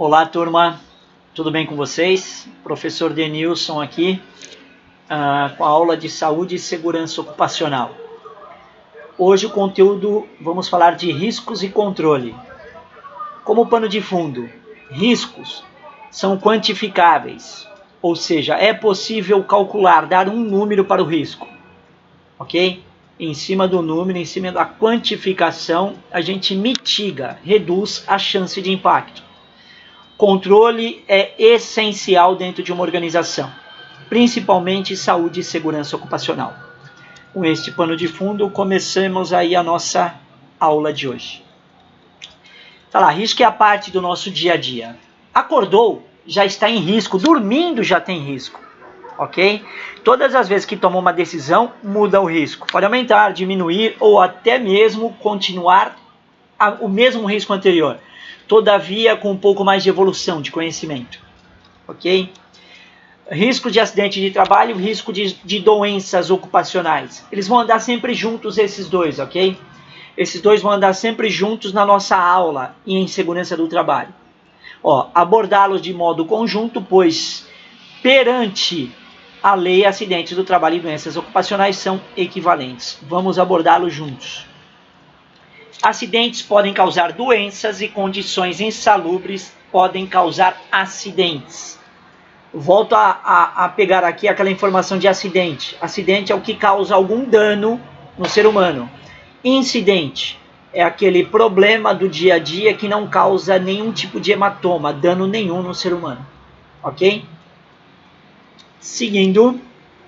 Olá, turma, tudo bem com vocês? Professor Denilson aqui, com a aula de Saúde e Segurança Ocupacional. Hoje o conteúdo, vamos falar de riscos e controle. Como pano de fundo, riscos são quantificáveis, ou seja, é possível calcular, dar um número para o risco, ok? Em cima do número, em cima da quantificação, a gente mitiga, reduz a chance de impacto. Controle é essencial dentro de uma organização, principalmente saúde e segurança ocupacional. Com este pano de fundo, começamos aí a nossa aula de hoje. Tá lá, risco é a parte do nosso dia a dia. Acordou, já está em risco, dormindo já tem risco, ok? Todas as vezes que tomou uma decisão, muda o risco. Pode aumentar, diminuir ou até mesmo continuar o mesmo risco anterior. Todavia, com um pouco mais de evolução, de conhecimento, ok? Risco de acidente de trabalho, risco de doenças ocupacionais. Eles vão andar sempre juntos, esses dois, ok? Esses dois vão andar sempre juntos na nossa aula e em segurança do trabalho. Abordá-los de modo conjunto, pois perante a lei, acidentes do trabalho e doenças ocupacionais são equivalentes. Vamos abordá-los juntos. Acidentes podem causar doenças e condições insalubres podem causar acidentes. Volto a pegar aqui aquela informação de acidente. Acidente é o que causa algum dano no ser humano. Incidente é aquele problema do dia a dia que não causa nenhum tipo de hematoma, dano nenhum no ser humano. Ok? Seguindo,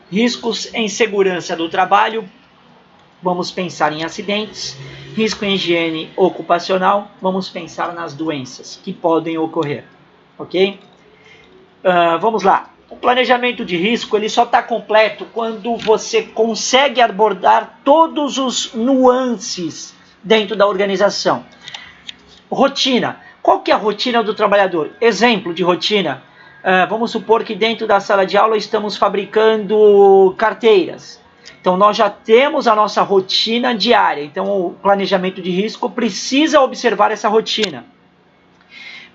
riscos em segurança do trabalho. Vamos pensar em acidentes, risco em higiene ocupacional, vamos pensar nas doenças que podem ocorrer, ok? Vamos lá. O planejamento de risco ele só está completo quando você consegue abordar todos os nuances dentro da organização. Rotina. Qual que é a rotina do trabalhador? Exemplo de rotina. Vamos supor que dentro da sala de aula estamos fabricando carteiras. Então, nós já temos a nossa rotina diária. Então, o planejamento de risco precisa observar essa rotina.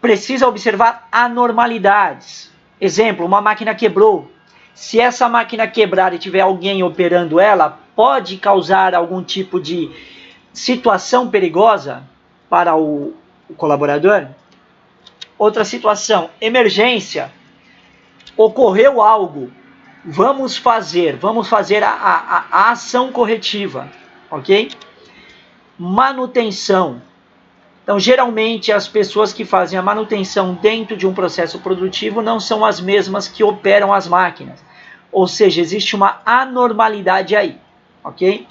Precisa observar anormalidades. Exemplo, uma máquina quebrou. Se essa máquina quebrar e tiver alguém operando ela, pode causar algum tipo de situação perigosa para o colaborador. Outra situação, emergência. Ocorreu algo. Vamos fazer a ação corretiva, ok? Manutenção. Então, geralmente, as pessoas que fazem a manutenção dentro de um processo produtivo não são as mesmas que operam as máquinas. Ou seja, existe uma anormalidade aí, ok?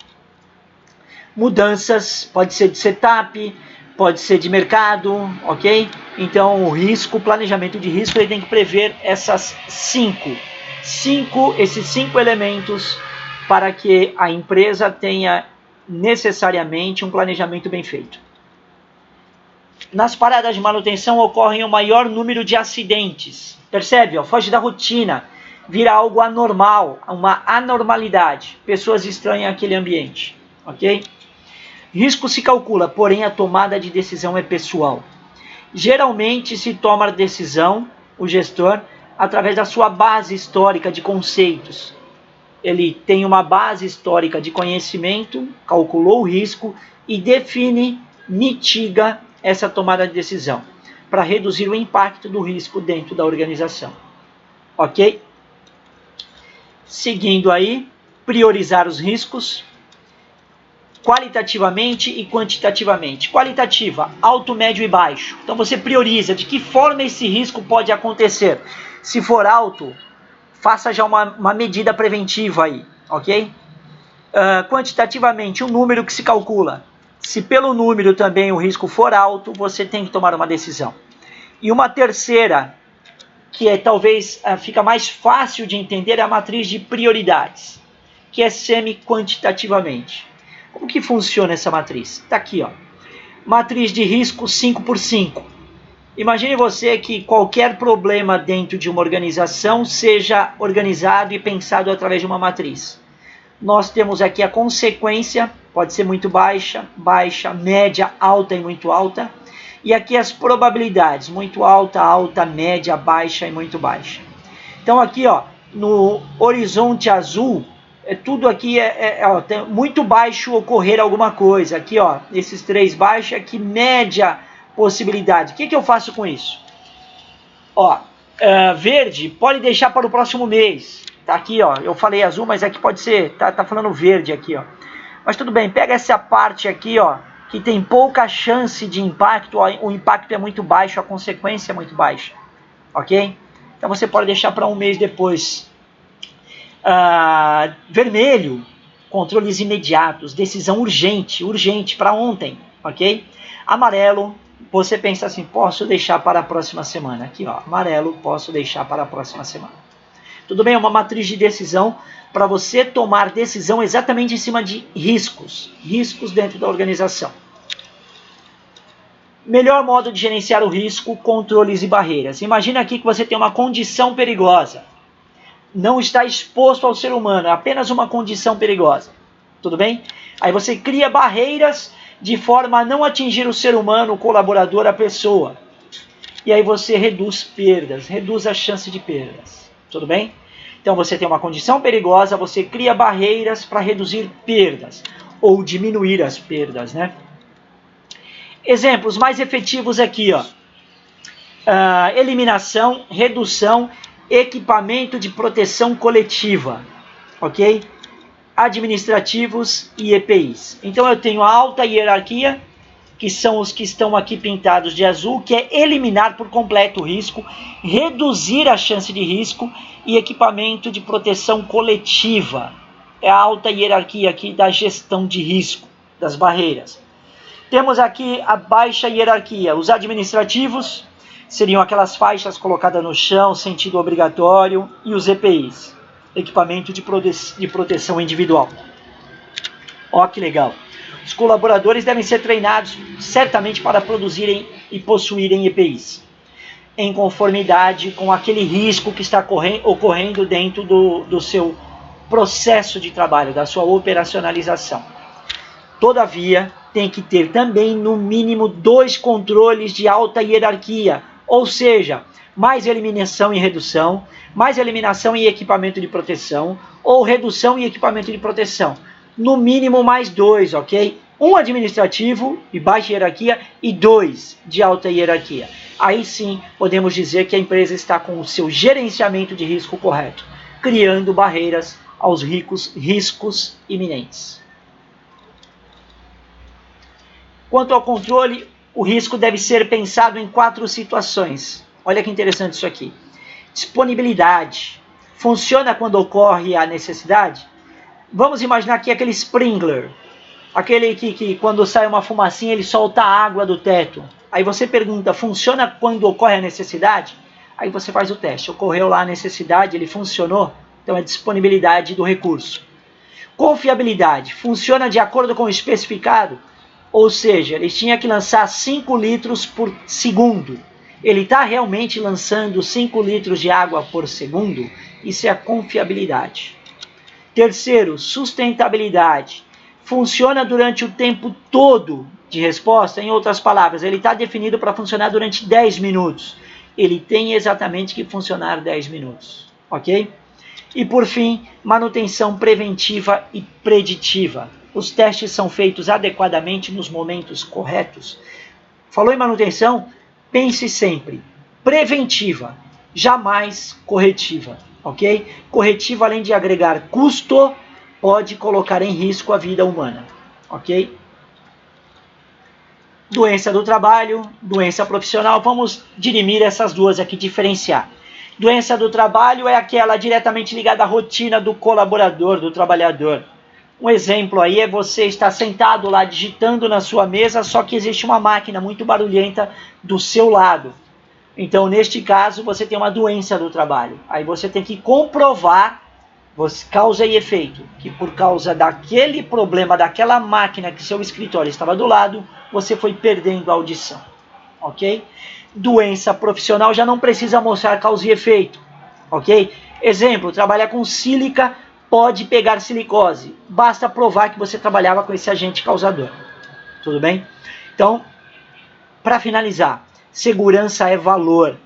Mudanças, pode ser de setup, pode ser de mercado, ok? Então, o planejamento de risco, ele tem que prever esses cinco elementos para que a empresa tenha necessariamente um planejamento bem feito. Nas paradas de manutenção ocorrem o maior número de acidentes. Percebe? Foge da rotina, vira algo anormal, uma anormalidade. Pessoas estranham aquele ambiente, ok? Risco se calcula, porém a tomada de decisão é pessoal. Geralmente se toma a decisão, o gestor, através da sua base histórica de conceitos. Ele tem uma base histórica de conhecimento, calculou o risco e define, mitiga essa tomada de decisão para reduzir o impacto do risco dentro da organização. Ok? Seguindo aí, priorizar os riscos qualitativamente e quantitativamente. Qualitativa, alto, médio e baixo. Então você prioriza de que forma esse risco pode acontecer. Se for alto, faça já uma medida preventiva aí, ok? Quantitativamente, um número que se calcula. Se pelo número também o risco for alto, você tem que tomar uma decisão. E uma terceira, que talvez fica mais fácil de entender, é a matriz de prioridades, que é semi-quantitativamente. Como que funciona essa matriz? Está aqui, ó. Matriz de risco 5x5. Imagine você que qualquer problema dentro de uma organização seja organizado e pensado através de uma matriz. Nós temos aqui a consequência, pode ser muito baixa, média, alta e muito alta. E aqui as probabilidades, muito alta, alta, média, baixa e muito baixa. Então aqui, ó, no horizonte azul, tudo aqui ó, tem muito baixo ocorrer alguma coisa. Aqui, ó, esses 3 baixos, aqui média possibilidade. O que eu faço com isso? Ó, verde pode deixar para o próximo mês. Tá aqui, ó, eu falei azul, mas aqui pode ser, tá falando verde aqui, ó. Mas tudo bem, pega essa parte aqui, ó, que tem pouca chance de impacto, ó, o impacto é muito baixo, a consequência é muito baixa, ok? Então você pode deixar para um mês depois. Vermelho, controles imediatos, decisão urgente para ontem, ok? Amarelo, você pensa assim, posso deixar para a próxima semana. Aqui, ó, amarelo, posso deixar para a próxima semana. Tudo bem? É uma matriz de decisão para você tomar decisão exatamente em cima de riscos dentro da organização. Melhor modo de gerenciar o risco, controles e barreiras. Imagina aqui que você tem uma condição perigosa. Não está exposto ao ser humano, é apenas uma condição perigosa. Tudo bem? Aí você cria barreiras de forma a não atingir o ser humano, o colaborador, a pessoa. E aí você reduz perdas, reduz a chance de perdas. Tudo bem? Então você tem uma condição perigosa, você cria barreiras para reduzir perdas ou diminuir as perdas, né? Exemplos mais efetivos aqui, ó. Eliminação, redução, equipamento de proteção coletiva, ok? Administrativos e EPIs. Então eu tenho a alta hierarquia, que são os que estão aqui pintados de azul, que é eliminar por completo o risco, reduzir a chance de risco, e equipamento de proteção coletiva. É a alta hierarquia aqui da gestão de risco, das barreiras. Temos aqui a baixa hierarquia, os administrativos, seriam aquelas faixas colocadas no chão, sentido obrigatório, e os EPIs, equipamento de proteção individual. Ó, que legal. Os colaboradores devem ser treinados certamente para produzirem e possuírem EPIs, em conformidade com aquele risco que está ocorrendo dentro do seu processo de trabalho, da sua operacionalização. Todavia, tem que ter também, no mínimo, 2 controles de alta hierarquia, ou seja, mais eliminação e redução, mais eliminação e equipamento de proteção, ou redução e equipamento de proteção. No mínimo mais 2, ok? 1 administrativo de baixa hierarquia e 2 de alta hierarquia. Aí sim podemos dizer que a empresa está com o seu gerenciamento de risco correto, criando barreiras aos riscos iminentes. Quanto ao controle, o risco deve ser pensado em 4 situações. Olha que interessante isso aqui. Disponibilidade. Funciona quando ocorre a necessidade? Vamos imaginar aqui aquele sprinkler. Aquele que quando sai uma fumacinha ele solta a água do teto. Aí você pergunta, funciona quando ocorre a necessidade? Aí você faz o teste. Ocorreu lá a necessidade, ele funcionou? Então é disponibilidade do recurso. Confiabilidade. Funciona de acordo com o especificado? Ou seja, ele tinha que lançar 5 litros por segundo. Ele está realmente lançando 5 litros de água por segundo? Isso é a confiabilidade. Terceiro, sustentabilidade. Funciona durante o tempo todo de resposta? Em outras palavras, ele está definido para funcionar durante 10 minutos. Ele tem exatamente que funcionar 10 minutos. Ok? E por fim, manutenção preventiva e preditiva. Os testes são feitos adequadamente nos momentos corretos. Falou em manutenção? Pense sempre preventiva, jamais corretiva, ok? Corretiva, além de agregar custo, pode colocar em risco a vida humana, ok? Doença do trabalho, doença profissional, vamos dirimir essas duas aqui, diferenciar. Doença do trabalho é aquela diretamente ligada à rotina do colaborador, do trabalhador. Um exemplo aí é você estar sentado lá digitando na sua mesa, só que existe uma máquina muito barulhenta do seu lado. Então, neste caso, você tem uma doença do trabalho. Aí você tem que comprovar, causa e efeito, que por causa daquele problema, daquela máquina que seu escritório estava do lado, você foi perdendo a audição. Ok? Doença profissional já não precisa mostrar causa e efeito. Ok? Exemplo, trabalhar com sílica, pode pegar silicose. Basta provar que você trabalhava com esse agente causador. Tudo bem? Então, Para finalizar, segurança é valor,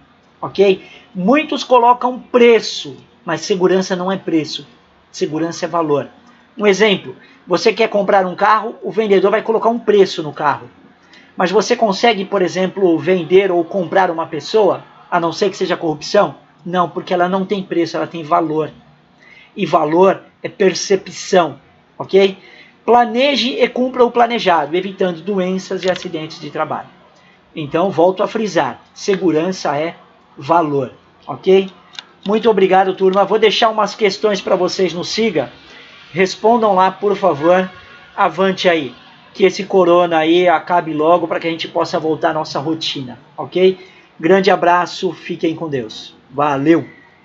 ok? Muitos colocam preço, mas segurança não é preço, segurança é valor. Um exemplo, você quer comprar um carro, o vendedor vai colocar um preço no carro. Mas você consegue, por exemplo, vender ou comprar uma pessoa, a não ser que seja corrupção? Não, porque ela não tem preço, ela tem valor. E valor é percepção, ok? Planeje e cumpra o planejado, evitando doenças e acidentes de trabalho. Então, volto a frisar, segurança é valor, ok? Muito obrigado, turma. Vou deixar umas questões para vocês no Siga. Respondam lá, por favor. Avante aí. Que esse corona aí acabe logo para que a gente possa voltar à nossa rotina, ok? Grande abraço, fiquem com Deus. Valeu!